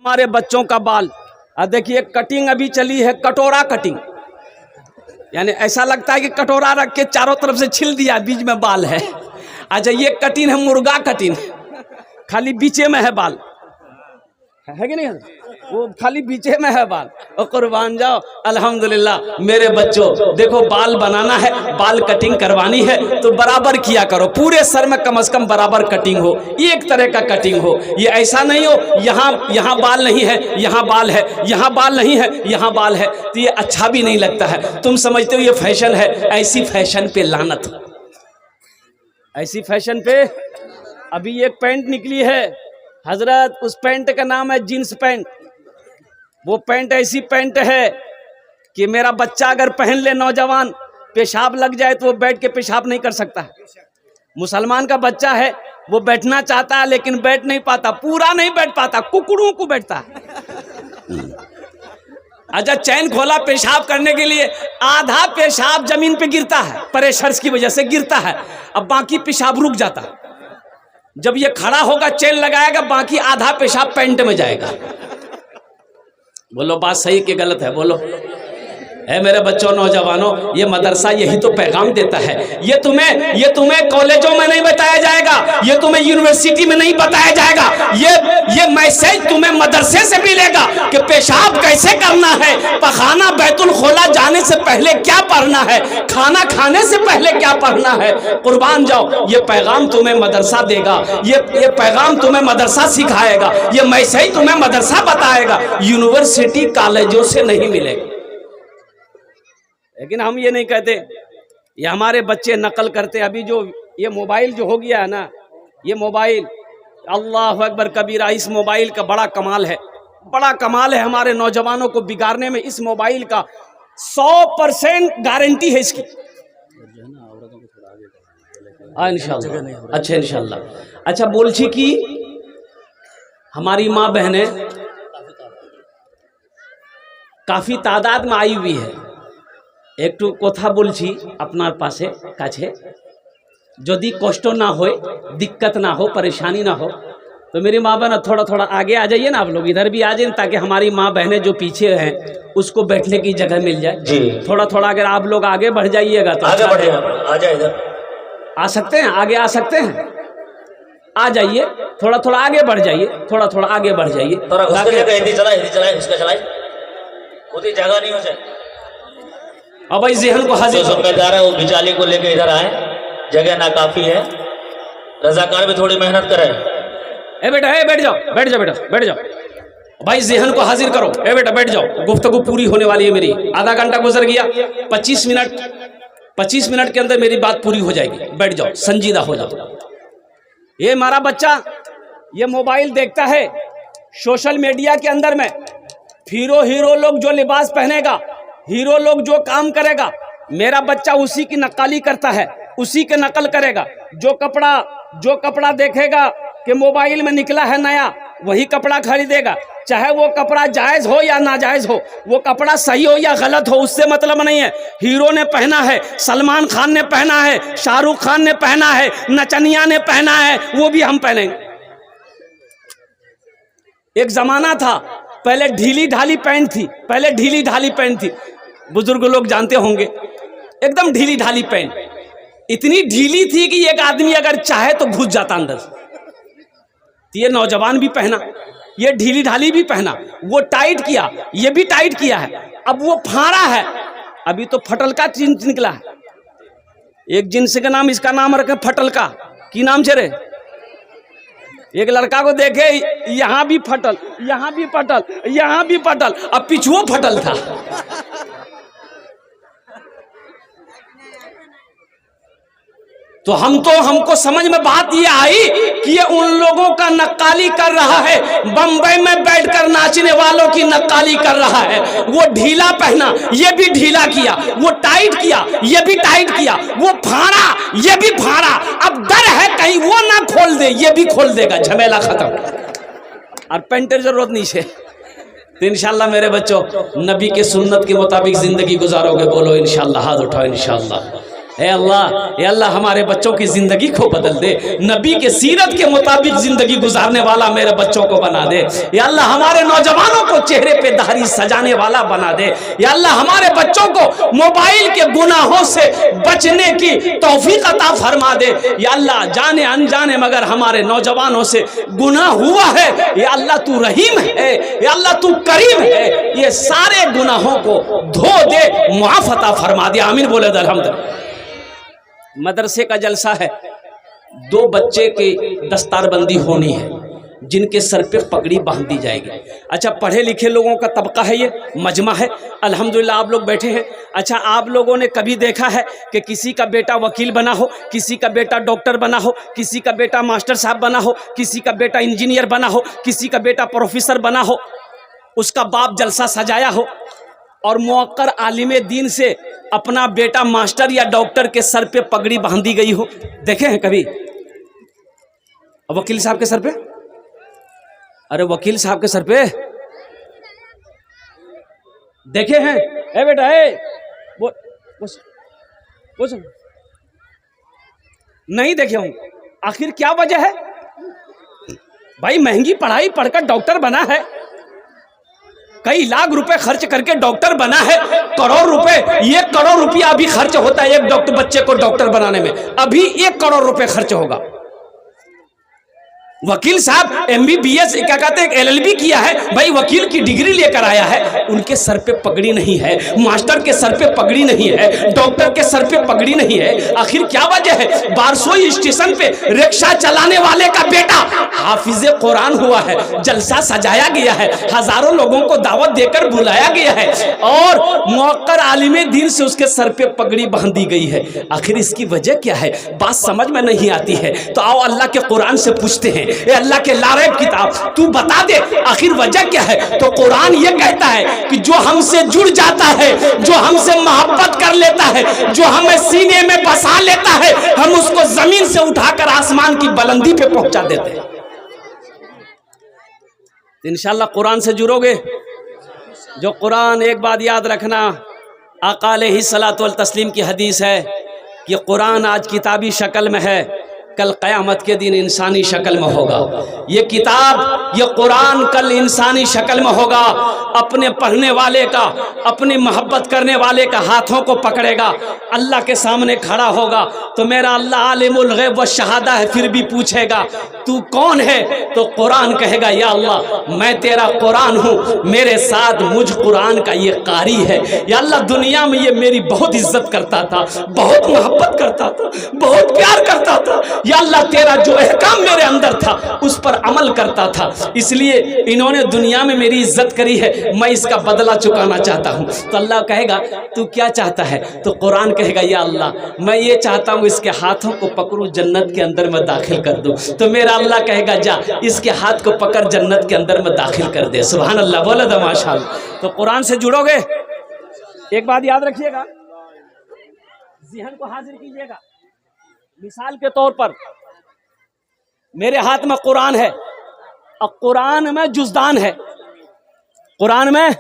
हमारे बच्चों का बाल देखिए कटिंग अभी चली है, कटोरा कटिंग, यानी ऐसा लगता है कि कटोरा रख के चारों तरफ से छिल दिया, बीच में बाल है। अच्छा ये कटिंग है मुर्गा कटिंग, खाली बीचे में है बाल, है कि नहीं? वो खाली बीचे में है बाल। और कुर्बान जाओ अल्हम्दुलिल्लाह मेरे बच्चों, देखो बाल बनाना है, बाल कटिंग करवानी है तो बराबर किया करो, पूरे सर में कम से कम बराबर कटिंग हो, एक तरह का कटिंग हो। ये ऐसा नहीं हो यहाँ बाल नहीं है, यहाँ बाल है, यहाँ बाल नहीं है, यहाँ बाल है, तो ये अच्छा भी नहीं लगता है। तुम समझते हो ये फैशन है, ऐसी फैशन पे लानत, ऐसी फैशन पे। अभी एक पैंट निकली है हजरत, उस पैंट का नाम है जींस पैंट। वो पैंट ऐसी पैंट है कि मेरा बच्चा अगर पहन ले, नौजवान, पेशाब लग जाए तो वो बैठ के पेशाब नहीं कर सकता है। मुसलमान का बच्चा है, वो बैठना चाहता है लेकिन बैठ नहीं पाता, पूरा नहीं बैठ पाता, कुकड़ों को बैठता है। अच्छा चैन खोला पेशाब करने के लिए, आधा पेशाब जमीन पे गिरता है, प्रेशर की वजह से गिरता है, अब बाकी पेशाब रुक जाता है। जब ये खड़ा होगा चेन लगाएगा, बाकी आधा पेशाब पैंट में जाएगा। बोलो बात सही कि गलत है? बोलो। है मेरे बच्चों, नौजवानों, ये मदरसा यही तो पैगाम देता है। ये तुम्हें कॉलेजों में नहीं बताया जाएगा, ये तुम्हें यूनिवर्सिटी में नहीं बताया जाएगा, ये मैसेज तुम्हें मदरसे से मिलेगा कि पेशाब कैसे करना है, पखाना बैतुल खोला जाने से पहले क्या पढ़ना है, खाना खाने से पहले क्या पढ़ना है। कुर्बान जाओ, ये पैगाम तुम्हें मदरसा देगा, ये पैगाम तुम्हें मदरसा सिखाएगा, ये मैसेज तुम्हें मदरसा बताएगा, यूनिवर्सिटी कॉलेजों से नहीं मिलेगा। लेकिन हम ये नहीं कहते, ये हमारे बच्चे नकल करते। अभी जो ये मोबाइल जो हो गया है ना, ये मोबाइल, अल्लाह अकबर कबीरा, इस मोबाइल का बड़ा कमाल है, बड़ा कमाल है हमारे नौजवानों को बिगाड़ने में। इस मोबाइल का 100% गारंटी है इसकी। इंशाल्लाह, अच्छा इंशाल्लाह। अच्छा बोलছি कि हमारी माँ बहनें काफ़ी तादाद में आई हुई है। একটু কথা বলছি আপনার পাশে কাছে, যদি কষ্ট ना हो, दिक्कत ना हो, परेशानी ना हो, तो मेरी माँ बहन थोड़ा थोड़ा आगे आ जाइए ना, आप लोग इधर भी आ जाइए, ताकि हमारी माँ बहनें जो पीछे हैं उसको बैठने की जगह मिल जाए जी। थोड़ा थोड़ा अगर आप लोग आगे बढ़ जाइएगा तो आगे बढ़ेगा। आ जाए इधर, आ सकते हैं, आगे आ सकते हैं, आ जाइए, थोड़ा थोड़ा आगे बढ़ जाइए, थोड़ा थोड़ा आगे बढ़ जाइए। जगह नहीं हो जाए। अब भाई जहन को हाजिर जिम्मेदार है, वो बिचाली को लेके इधर आए, जगह ना काफी है, रजाकार भी थोड़ी मेहनत करे। ए बेटा, ए बैठ जाओ, बैठ जाओ बेटा, बैठ जाओ भाई, जहन को हाजिर करो। ए बेटा बैठ जाओ, गुफ्तगू पूरी होने वाली है मेरी, आधा घंटा गुजर गया, 25 मिनट के अंदर मेरी बात पूरी हो जाएगी। बैठ जाओ, संजीदा हो जाओ। ये हमारा बच्चा ये मोबाइल देखता है, सोशल मीडिया के अंदर में हीरो लोग जो लिबास पहनेगा, हीरो लोग जो काम करेगा, मेरा बच्चा उसी की नक्काली करता है, उसी के नकल करेगा। जो कपड़ा देखेगा कि मोबाइल में निकला है नया, वही कपड़ा खरीदेगा, चाहे वो कपड़ा जायज़ हो या नाजायज़ हो, वो कपड़ा सही हो या गलत हो, उससे मतलब नहीं है। हीरो ने पहना है, सलमान खान ने पहना है, शाहरुख खान ने पहना है, नचनिया ने पहना है, वो भी हम पहनेंगे। एक जमाना था, पहले ढीली ढाली पैंट थी, बुजुर्ग लोग जानते होंगे, एकदम ढीली ढाली पैंट, इतनी ढीली थी कि एक आदमी अगर चाहे तो घुस जाता अंदर। तो ये नौजवान भी पहना, ये ढीली ढाली भी पहना, वो टाइट किया, ये भी टाइट किया है, अब वो फाड़ा है। अभी तो फटलका जींस निकला है, एक जींस का नाम, इसका नाम रखे फटलका। की नाम चेरे? एक लड़का को देखे, यहाँ भी फटल, यहाँ भी फटल, यहाँ भी फटल, अब पिछुओ फटल था। तो हमको समझ में बात ये आई कि ये उन लोगों का नक्काली कर रहा है, बम्बई में बैठकर नाचने वालों की नक्काली कर रहा है। वो ढीला पहना, ये भी ढीला किया, वो टाइट किया, ये भी टाइट किया, वो फाड़ा, ये भी फाड़ा। अब डर है कहीं वो ना खोल दे, ये भी खोल देगा, झमेला खत्म, और पेंटर जरूरत नहीं है। तो इंशाल्लाह मेरे बच्चों, नबी के सुन्नत के मुताबिक जिंदगी गुजारोगे। बोलो इंशाल्लाह, हाथ उठाओ इंशाल्लाह। ए अल्लाह हमारे बच्चों की ज़िंदगी को बदल दे, नबी के सीरत के मुताबिक ज़िंदगी गुजारने वाला मेरे बच्चों को बना दे। या अल्लाह हमारे नौजवानों को चेहरे पे दाढ़ी सजाने वाला बना दे। या अल्लाह हमारे बच्चों को मोबाइल के गुनाहों से बचने की तौफीक अता फरमा दे। या अल्लाह जाने अनजाने मगर हमारे नौजवानों से गुनाह हुआ है, या अल्लाह तू रहीम है, या अल्लाह तू करीम है, ये सारे गुनाहों को धो दे, मुआफ़ अता फरमा दे। आमीन बोले अल्हम्दुलिल्लाह। मदरसे का जलसा है, 2 बच्चे की दस्तारबंदी होनी है जिनके सर पे पगड़ी बांध दी जाएगी। अच्छा, पढ़े लिखे लोगों का तबका है, ये मजमा है, अल्हम्दुलिल्लाह आप लोग बैठे हैं। अच्छा, आप लोगों ने कभी देखा है कि किसी का बेटा वकील बना हो, किसी का बेटा डॉक्टर बना हो, किसी का बेटा मास्टर साहब बना हो, किसी का बेटा इंजीनियर बना हो, किसी का बेटा प्रोफेसर बना हो, उसका बाप जलसा सजाया हो और मुअक्कर आलिम दीन से अपना बेटा मास्टर या डॉक्टर के सर पे पगड़ी बांधी गई हो? देखे हैं कभी वकील साहब के सर पे? अरे वकील साहब के सर पे देखे हैं? ए बेटा वो नहीं देखे हूं। आखिर क्या वजह है भाई? महंगी पढ़ाई पढ़कर डॉक्टर बना है, कई लाख रुपए खर्च करके डॉक्टर बना है, करोड़ रुपए, 1 करोड़ रुपया अभी खर्च होता है एक डॉक्टर बच्चे को डॉक्टर बनाने में, अभी 1 करोड़ रुपए खर्च होगा। वकील साहब MBBS क्या कहते हैं LLB किया है भाई, वकील की डिग्री लेकर आया है, उनके सर पे पगड़ी नहीं है, मास्टर के सर पे पगड़ी नहीं है, डॉक्टर के सर पे पगड़ी नहीं है। आखिर क्या वजह है? बारसोई स्टेशन पे रिक्शा चलाने वाले का बेटा हाफिज कुरान हुआ है, जलसा सजाया गया है, हजारों लोगों को दावत देकर बुलाया गया है और मुअक्कर आलिम दीन से उसके सर पे पगड़ी बांधी गई है। आखिर इसकी वजह क्या है? बात समझ में नहीं आती है तो आओ अल्लाह के कुरान से पूछते हैं। ए अल्लाह के लारैब किताब, तू बता दे आखिर वजह क्या है? तो कुरान ये कहता है कि जो हमसे जुड़ जाता है, जो हमसे मोहब्बत कर लेता है, जो हमें सीने में बसा लेता है, हम उसको जमीन से उठाकर आसमान की बुलंदी पे पहुंचा देते हैं। इंशाअल्लाह कुरान से जुड़ोगे। जो कुरान, एक बात याद रखना, आका अलैहिस्सलातु वल तस्लीम की हदीस है कि कुरान आज किताबी शक्ल में है, कल क़यामत के दिन इंसानी शक्ल में होगा। ये किताब, ये कुरान कल इंसानी शक्ल में होगा। अपने पढ़ने वाले का, अपनी मोहब्बत करने वाले का हाथों को पकड़ेगा, अल्लाह के सामने खड़ा होगा तो मेरा अल्लाह आलिमुल गैब व शहादा है, फिर भी पूछेगा तू कौन है? तो कुरान कहेगा या अल्लाह मैं तेरा कुरान हूँ, मेरे साथ मुझ कुरान का ये कारी है। या अल्लाह दुनिया में ये मेरी बहुत इज्जत करता था, बहुत मोहब्बत करता था, बहुत प्यार करता था। या अल्लाह तेरा जो अहकाम मेरे अंदर था उस पर अमल करता था, इसलिए इन्होंने दुनिया में मेरी इज्जत करी है, मैं इसका बदला चुकाना चाहता हूँ। तो अल्लाह कहेगा तू क्या चाहता है? तो कुरान कहेगा या अल्लाह मैं ये चाहता हूँ इसके हाथों को पकड़ूं, जन्नत के अंदर में दाखिल कर दूं। तो मेरा अल्लाह कहेगा जा इसके हाथ को पकड़ जन्नत के अंदर में दाखिल कर दे। सुभान अल्लाह, बोला था माशाअल्लाह। तो कुरान से जुड़ोगे। एक बात याद रखिएगा, ज़हन को हाजिर कीजिएगा। मिसाल के तौर पर मेरे हाथ में कुरान है और कुरान में जुज़दान है। कुरान में,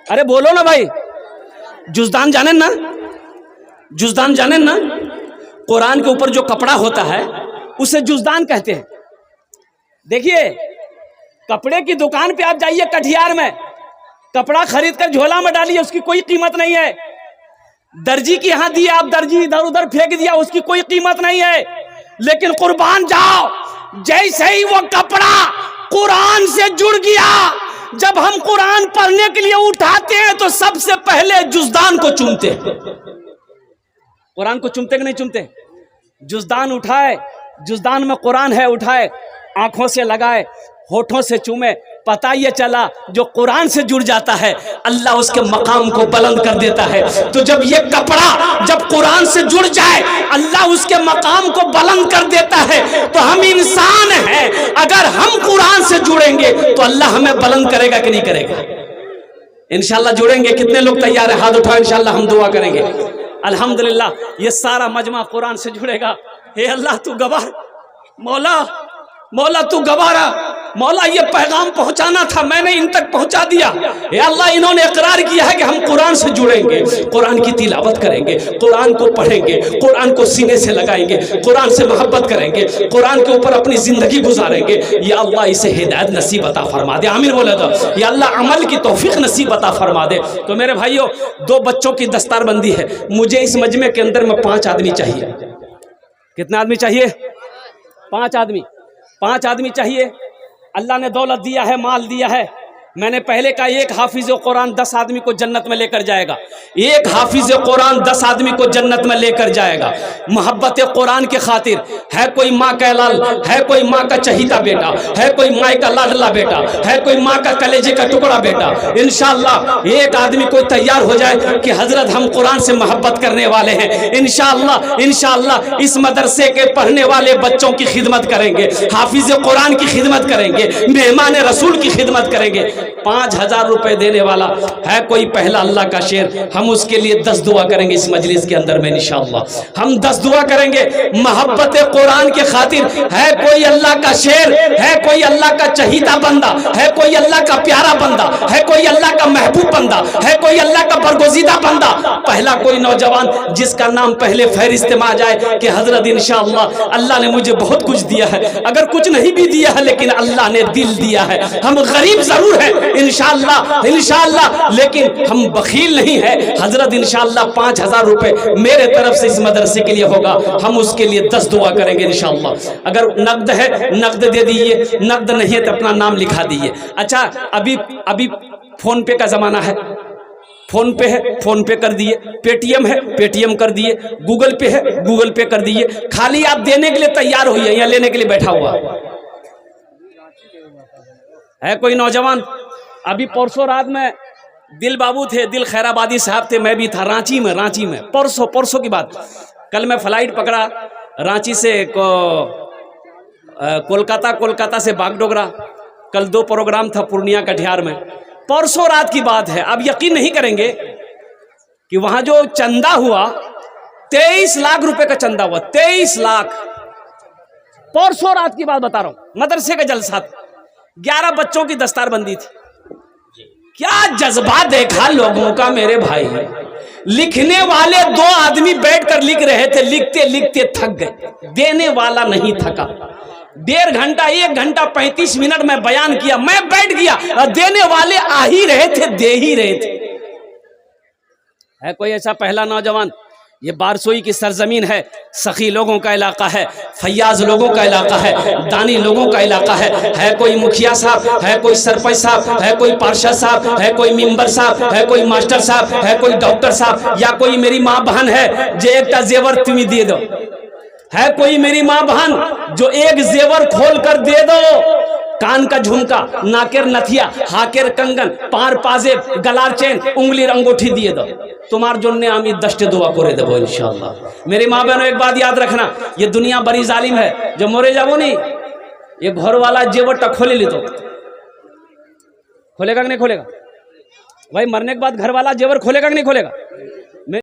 अरे बोलो ना भाई, जुज़दान जाने ना? जुज़दान जाने ना? कुरान के ऊपर जो कपड़ा होता है उसे जुज़दान कहते हैं। देखिए, कपड़े की दुकान पे आप जाइए कटिहार में, कपड़ा खरीद कर झोला में डालिए, उसकी कोई कीमत नहीं है। दर्जी के यहाँ दिए आप, दर्जी इधर उधर फेंक दिया, उसकी कोई कीमत नहीं है। लेकिन कुर्बान जाओ, जैसे ही वो कपड़ा कुरान से जुड़ गया, जब हम कुरान पढ़ने के लिए उठाते हैं तो सबसे पहले जुज़दान को चूमते हैं। कुरान को चूमते कि नहीं चूमते? जुज़दान उठाए, जुज़दान में कुरान है, उठाए, आंखों से लगाए, होठों से चूमे। पता ये चला जो कुरान से जुड़ जाता है अल्लाह उसके मकाम को बुलंद कर देता है। तो जब ये कपड़ा जब कुरान से जुड़ जाए अल्लाह उसके मकाम को बुलंद कर देता है। तो हम इंसान हैं, अगर हम कुरान से जुड़ेंगे तो अल्लाह हमें बुलंद करेगा कि नहीं करेगा? इंशाल्लाह जुड़ेंगे। कितने लोग तैयार है? हाथ उठाओ, इंशाल्लाह हम दुआ करेंगे। अल्हम्दुलिल्लाह, ये सारा मजमा कुरान से जुड़ेगा। हे अल्लाह तू गवाह, मौला तू गवाह रहा। मौला ये पैगाम पहुंचाना था, मैंने इन तक पहुंचा दिया। या अल्लाह इन्होंने इकरार किया है कि हम कुरान से जुड़ेंगे, कुरान की तिलावत करेंगे, कुरान को पढ़ेंगे, कुरान को सीने से लगाएंगे, कुरान से मोहब्बत करेंगे, कुरान के ऊपर अपनी जिंदगी गुजारेंगे। या अल्लाह इसे हिदायत नसीब अता फरमा दे, आमीन बोले तो। या अल्लाह अमल की तौफीक नसीब अता फरमा दे। तो मेरे भाइयों, 2 बच्चों की दस्तारबंदी है, मुझे इस मजमे के अंदर में 5 आदमी चाहिए। कितना आदमी चाहिए? 5 आदमी। 5 आदमी चाहिए। अल्लाह ने दौलत दिया है, माल दिया है। मैंने पहले कहा, एक हाफिज कुरान 10 आदमी को जन्नत में लेकर जाएगा। एक हाफिज कुरान 10 आदमी को जन्नत में लेकर जाएगा। मोहब्बत कुरान के खातिर। है कोई माँ का लाल, है कोई माँ का चहीता बेटा, है कोई माँ का लाडला बेटा, है कोई माँ का कलेजे का टुकड़ा बेटा। इंशाअल्लाह एक आदमी कोई तैयार हो जाए कि हजरत हम कुरान से मोहब्बत करने वाले हैं। इंशाअल्लाह इस मदरसे के पढ़ने वाले बच्चों की खिदमत करेंगे, हाफिज कुरान की खिदमत करेंगे, मेहमान रसूल की खिदमत करेंगे। 5000 रुपए देने वाला है कोई पहला अल्लाह का शेर, हम उसके लिए 10 दुआ करेंगे इस मजलिस के अंदर में इंशाअल्लाह। हम 10 दुआ करेंगे मोहब्बत कुरान के खातिर। है कोई अल्लाह का शेर, है कोई अल्लाह का चहीता बंदा, है कोई अल्लाह का प्यारा बंदा, है कोई अल्लाह का महबूब बंदा, है कोई अल्लाह का बरगुज़ीदा बंदा, पहला कोई नौजवान जिसका नाम पहले फहरिस्त में आ जाए कि हजरत इंशाअल्लाह अल्लाह ने मुझे बहुत कुछ दिया है, अगर कुछ नहीं भी दिया है लेकिन अल्लाह ने दिल दिया है। हम गरीब जरूर है इंशाअल्लाह, लेकिन हम बखील नहीं है। हजरत इंशाअल्लाह 5000 रुपए मेरे तरफ से इस मदरसे के लिए होगा, हम उसके लिए 10 दुआ करेंगे इंशाअल्लाह। अगर नकद है नकद दे दीजिए, नकद नहीं है तो अपना नाम लिखा दीजिए। अच्छा, अभी फोन पे का जमाना है, फोन पे है फोन पे कर दिए, पेटीएम है पेटीएम कर दिए, गूगल पे है गूगल पे कर दिए। खाली आप देने के लिए तैयार होइए या लेने के लिए बैठा हुआ है कोई नौजवान? अभी परसों रात में दिल बाबू थे, दिल खैराबादी साहब थे, मैं भी था रांची में परसों की बात। कल मैं फ्लाइट पकड़ा रांची से कोलकाता से बागडोगरा। कल 2 प्रोग्राम था पूर्णिया कटिहार में। परसों रात की बात है। अब यकीन नहीं करेंगे कि वहां जो चंदा हुआ 23 लाख रुपए का चंदा हुआ, 23 लाख। परसों रात की बात बता रहा हूं, मदरसे का जलसा था, 11 बच्चों की दस्तारबंदी थी। क्या जज्बा देखा लोगों का मेरे भाई। लिखने वाले 2 आदमी बैठकर लिख रहे थे, लिखते लिखते थक गए, देने वाला नहीं थका। 1.5 घंटा 1 घंटा 35 मिनट में बयान किया, मैं बैठ गया, देने वाले आ ही रहे थे, दे ही रहे थे। है कोई ऐसा पहला नौजवान? ये बारसोई की सरजमीन है, सखी लोगों का इलाका है, फैयाज लोगों का इलाका है, दानी लोगों का इलाका है कोई मुखिया साहब, है कोई सरपंच साहब, है कोई पार्षद साहब, है कोई मेंबर साहब, है कोई मास्टर साहब, है कोई डॉक्टर साहब, या कोई मेरी माँ बहन है जो एक जेवर तुम्हें दे दो। है कोई मेरी माँ बहन जो एक जेवर खोल कर दे दो, कान का झुमका, नाकेर नथिया, हाकेर कंगन, पार पाजेब, गलार चेन, उंगली अंगूठी दिए दो, तुम्हार जोन्ने आमी 10 दुआ करे देबो इंशाअल्लाह। मेरी माँ बहनों एक बात याद रखना, ये दुनिया बड़ी जालिम है। जो मोरे जाबो नहीं, ये घर वाला जेवरटा खोले ली तो खोलेगा कि नहीं खोलेगा? भाई मरने के बाद घर वाला जेवर खोलेगा कि नहीं खोलेगा?